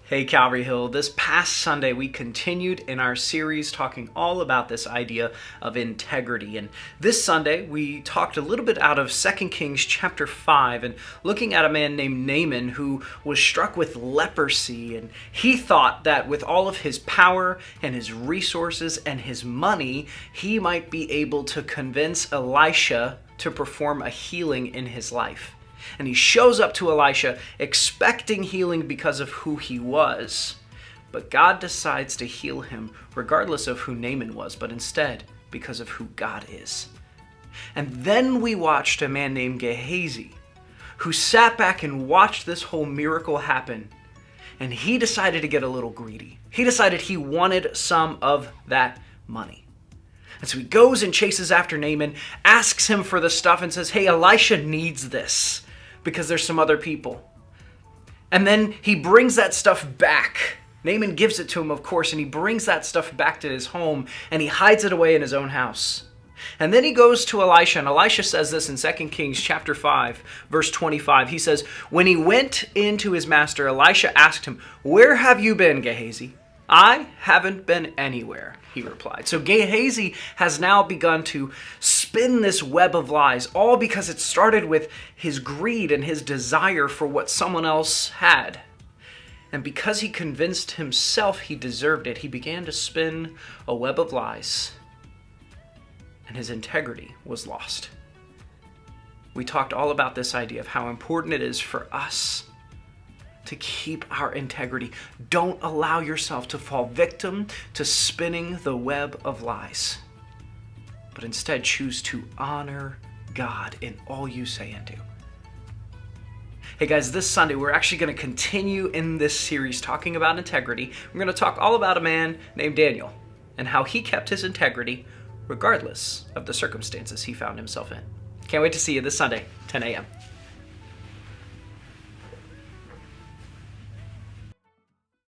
Hey Calvary Hill, this past Sunday we continued in our series talking all about this idea of integrity. And this Sunday we talked a little bit out of 2 Kings chapter 5 and looking at a man named Naaman who was struck with leprosy. And he thought that with all of his power and his resources and his money, he might be able to convince Elisha to perform a healing in his life. And he shows up to Elisha expecting healing because of who he was. But God decides to heal him regardless of who Naaman was, but instead because of who God is. And then we watched a man named Gehazi who sat back and watched this whole miracle happen. And he decided to get a little greedy. He decided he wanted some of that money. And so he goes and chases after Naaman, asks him for the stuff and says, hey, Elisha needs this because there's some other people. And then he brings that stuff back. Naaman gives it to him, of course, and he brings that stuff back to his home and he hides it away in his own house. And then he goes to Elisha, and Elisha says this in 2 Kings chapter 5, verse 25. He says, when he went into his master, Elisha asked him, where have you been, Gehazi? I haven't been anywhere, he replied. So Gehazi has now begun to spin this web of lies, all because it started with his greed and his desire for what someone else had. And because he convinced himself he deserved it, he began to spin a web of lies, and his integrity was lost. We talked all about this idea of how important it is for us to keep our integrity. Don't allow yourself to fall victim to spinning the web of lies, but instead choose to honor God in all you say and do. Hey guys, this Sunday we're actually going to continue in this series talking about integrity. We're going to talk all about a man named Daniel and how he kept his integrity regardless of the circumstances he found himself in. Can't wait to see you this Sunday, 10 a.m.